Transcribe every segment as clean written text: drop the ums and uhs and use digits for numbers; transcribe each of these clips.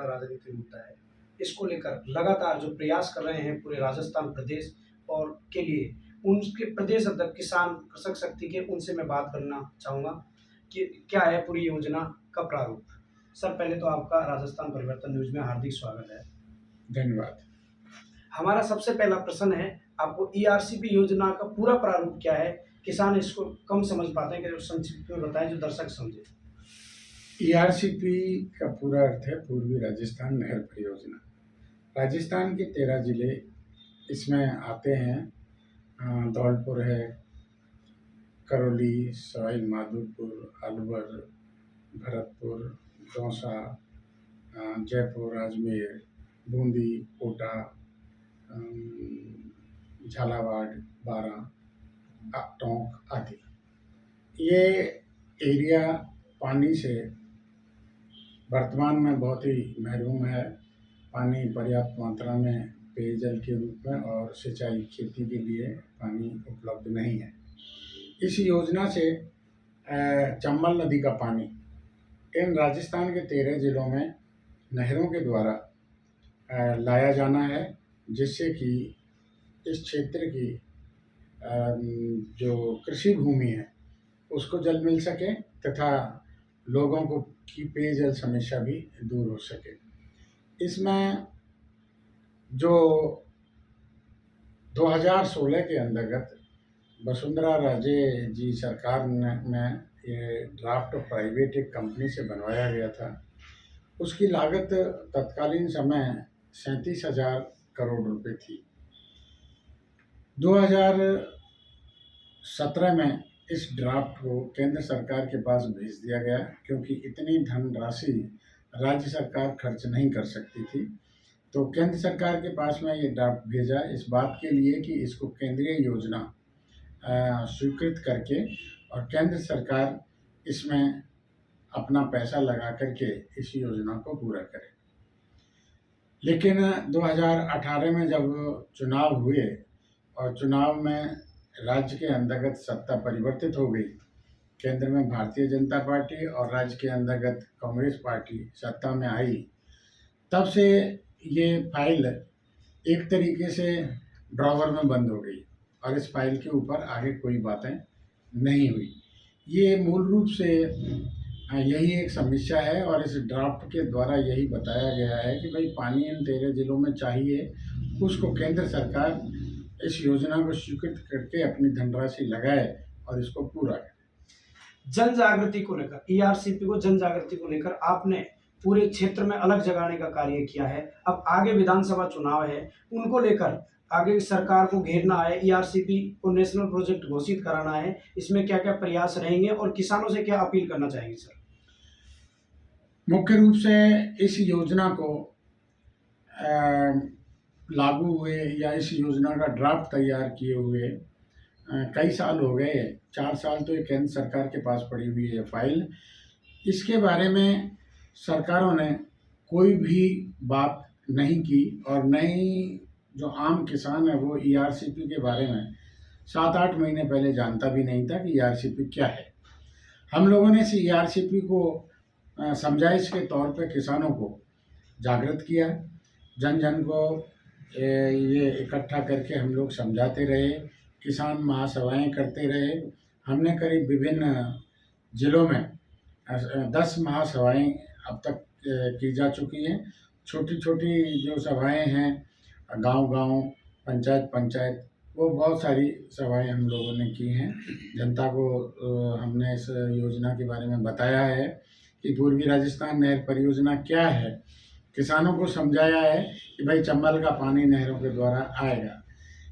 बड़ा राजनीतिक मुद्दा है। इसको लेकर लगातार जो प्रयास कर रहे हैं पूरे राजस्थान प्रदेश और के लिए उनके प्रदेश अध्यक्ष किसान कृषक शक्ति के, उनसे मैं बात करना चाहूँगा कि क्या है पूरी योजना का प्रारूप। सर, पहले तो आपका राजस्थान परिवर्तन न्यूज़ में हार्दिक स्वागत है। धन्यवाद। हमारा सबसे पहला प्रश्न है, आपको ईआरसीपी योजना का पूरा प्रारूप क्या है? किसान इसको कम समझ पाते हैं, कि संक्षिप्त में बताएं जो दर्शक समझे। ईआरसीपी का पूरा अर्थ है पूर्वी राजस्थान नहर परियोजना। राजस्थान के 13 जिले इसमें आते हैं। धौलपुर है, करौली, सवाई माधोपुर, अलवर, भरतपुर, दौसा, जयपुर, अजमेर, बूंदी, कोटा, झालावाड़, बारां, टोंक आदि। ये एरिया पानी से वर्तमान में बहुत ही महरूम है। पानी पर्याप्त मात्रा में पेयजल के रूप में और सिंचाई खेती के लिए पानी उपलब्ध नहीं है। इस योजना से चंबल नदी का पानी इन राजस्थान के 13 जिलों में नहरों के द्वारा लाया जाना है, जिससे कि इस क्षेत्र की जो कृषि भूमि है उसको जल मिल सके तथा लोगों को की पेयजल समस्या भी दूर हो सके। इसमें जो 2016 के अंतर्गत वसुंधरा राजे जी सरकार ने ये ड्राफ्ट प्राइवेट एक कंपनी से बनवाया गया था। उसकी लागत तत्कालीन समय 37,000 करोड़ रुपए थी। 2017 में इस ड्राफ्ट को केंद्र सरकार के पास भेज दिया गया, क्योंकि इतनी धनराशि राज्य सरकार खर्च नहीं कर सकती थी। तो केंद्र सरकार के पास में ये ड्राफ्ट भेजा इस बात के लिए कि इसको केंद्रीय योजना स्वीकृत करके और केंद्र सरकार इसमें अपना पैसा लगा करके इस योजना को पूरा करे। लेकिन 2018 में जब चुनाव हुए और चुनाव में राज्य के अंतर्गत सत्ता परिवर्तित हो गई, केंद्र में भारतीय जनता पार्टी और राज्य के अंतर्गत कांग्रेस पार्टी सत्ता में आई, तब से ये फाइल एक तरीके से ड्रॉवर में बंद हो गई और इस फाइल के ऊपर आगे कोई बातें नहीं हुई। ये मूल रूप से यही एक समस्या है और इस ड्राफ्ट के द्वारा यही बताया गया है कि भाई पानी इन 13 जिलों में चाहिए, उसको केंद्र सरकार इस योजना को स्वीकृत करके अपनी धनराशि लगाए और इसको पूरा करे। जन जागृति को लेकर, ईआरसीपी को जन जागृति को लेकर आपने पूरे क्षेत्र में अलग जगाने का कार्य किया है। अब आगे विधानसभा चुनाव है, उनको लेकर आगे सरकार को घेरना है, ईआरसीपी को नेशनल प्रोजेक्ट घोषित कराना है, इसमें क्या क्या प्रयास रहेंगे और किसानों से क्या अपील करना चाहेंगे सर? मुख्य रूप से इस योजना को लागू हुए या इस योजना का ड्राफ्ट तैयार किए हुए कई साल हो गए। 4 साल तो ये केंद्र सरकार के पास पड़ी हुई है फाइल। इसके बारे में सरकारों ने कोई भी बात नहीं की और न ही जो आम किसान है वो ईआरसीपी के बारे में 7-8 महीने पहले जानता भी नहीं था कि ईआरसीपी क्या है। हम लोगों ने इस ईआरसीपी को समझाइश के तौर पे किसानों को जागृत किया, जन जन को ये इकट्ठा करके हम लोग समझाते रहे, किसान महासभाएं करते रहे। हमने करीब विभिन्न जिलों में 10 महासभाएं अब तक की जा चुकी हैं। छोटी छोटी जो सभाएं हैं गांव-गांव, पंचायत, वो बहुत सारी सभाएं हम लोगों ने की हैं। जनता को हमने इस योजना के बारे में बताया है कि पूर्वी राजस्थान नहर परियोजना क्या है, किसानों को समझाया है कि भाई चंबल का पानी नहरों के द्वारा आएगा।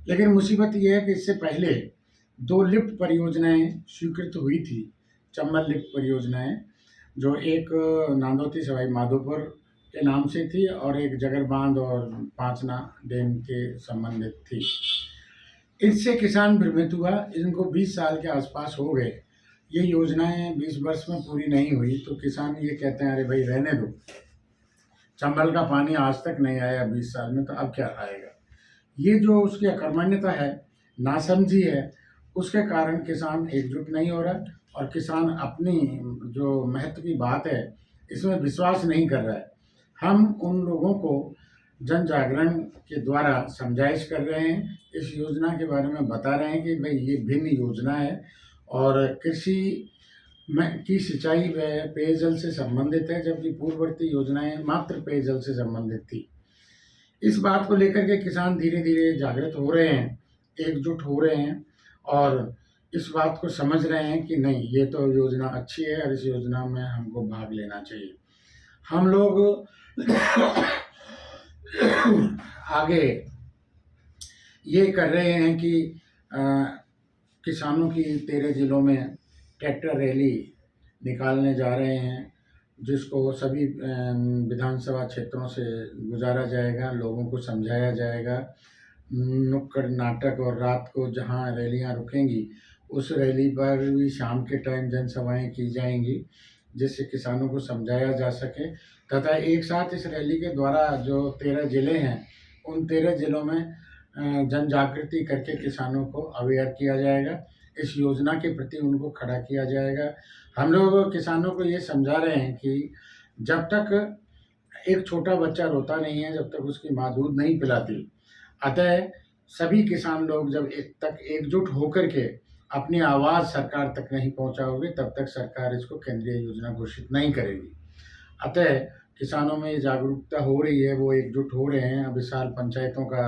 लेकिन मुसीबत ये है कि इससे पहले 2 लिफ्ट परियोजनाएं स्वीकृत हुई थी, चंबल लिफ्ट परियोजनाएं, जो एक नांदोती सवाई माधोपुर के नाम से थी और एक जगर बांध और पांचना डैम के संबंधित थी। इससे किसान भ्रमित हुआ। इनको 20 साल के आसपास हो गए, ये योजनाएं 20 वर्ष में पूरी नहीं हुई, तो किसान ये कहते हैं अरे भाई रहने दो, चंबल का पानी आज तक नहीं आया 20 साल में, तो अब क्या आएगा। ये जो उसकी अकर्मण्यता है, नासमझी है, उसके कारण किसान एकजुट नहीं हो रहा और किसान अपनी जो महत्व की बात है इसमें विश्वास नहीं कर रहा है। हम उन लोगों को जन जागरण के द्वारा समझाइश कर रहे हैं, इस योजना के बारे में बता रहे हैं कि भाई ये भिन्न योजना है और कृषि में की सिंचाई व पेयजल से संबंधित है, जबकि पूर्ववर्ती योजनाएं मात्र पेयजल से संबंधित थी। इस बात को लेकर के किसान धीरे धीरे जागृत हो रहे हैं, एकजुट हो रहे हैं और इस बात को समझ रहे हैं कि नहीं, ये तो योजना अच्छी है और इस योजना में हमको भाग लेना चाहिए। हम लोग आगे ये कर रहे हैं कि किसानों की 13 जिलों में ट्रैक्टर रैली निकालने जा रहे हैं, जिसको सभी विधानसभा क्षेत्रों से गुजारा जाएगा, लोगों को समझाया जाएगा। नुक्कड़ नाटक और रात को जहां रैलियां रुकेंगी उस रैली पर भी शाम के टाइम जनसभाएं की जाएंगी, जिससे किसानों को समझाया जा सके तथा एक साथ इस रैली के द्वारा जो 13 ज़िले हैं उन 13 ज़िलों में जन जागृति करके किसानों को अवेयर किया जाएगा, इस योजना के प्रति उनको खड़ा किया जाएगा। हम लोग किसानों को ये समझा रहे हैं कि जब तक एक छोटा बच्चा रोता नहीं है, जब तक उसकी माँ दूध नहीं पिलाती, अतः सभी किसान लोग जब एकजुट होकर के अपनी आवाज़ सरकार तक नहीं पहुंचाओगे, तब तक सरकार इसको केंद्रीय योजना घोषित नहीं करेगी। अतः किसानों में जागरूकता हो रही है, वो एकजुट हो रहे हैं, अब विशाल पंचायतों का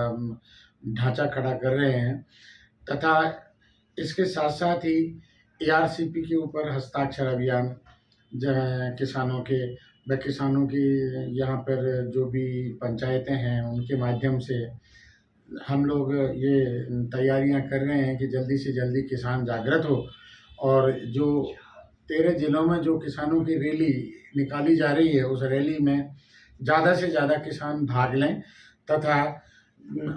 ढांचा खड़ा कर रहे हैं तथा इसके साथ साथ ही एआरसीपी के ऊपर हस्ताक्षर अभियान किसानों की यहाँ पर जो भी पंचायतें हैं उनके माध्यम से हम लोग ये तैयारियां कर रहे हैं कि जल्दी से जल्दी किसान जागृत हो और जो 13 जिलों में जो किसानों की रैली निकाली जा रही है उस रैली में ज़्यादा से ज़्यादा किसान भाग लें तथा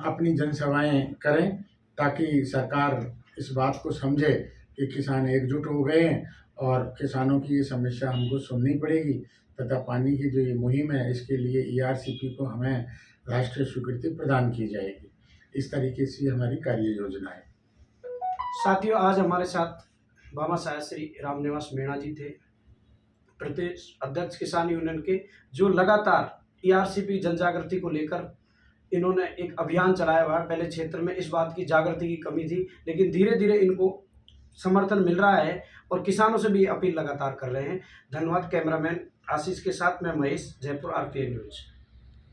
अपनी जनसभाएं करें, ताकि सरकार इस बात को समझे कि किसान एकजुट हो गए हैं और किसानों की ये समस्या हमको सुननी पड़ेगी तथा पानी की जो ये मुहिम है इसके लिए ईआरसीपी को हमें राष्ट्रीय स्वीकृति प्रदान की जाएगी। इस तरीके से हमारी कार्य योजना है। साथियों, आज हमारे साथ भामा साहब श्री रामनिवास मीणा जी थे, प्रदेश अध्यक्ष किसान यूनियन के, जो लगातार ईआरसीपी जन जागृति को लेकर इन्होंने एक अभियान चलाया हुआ है। पहले क्षेत्र में इस बात की जागृति की कमी थी, लेकिन धीरे धीरे इनको समर्थन मिल रहा है और किसानों से भी अपील लगातार कर रहे हैं। धन्यवाद। कैमरामैन आशीष के साथ मैं महेश, जयपुर RPN न्यूज।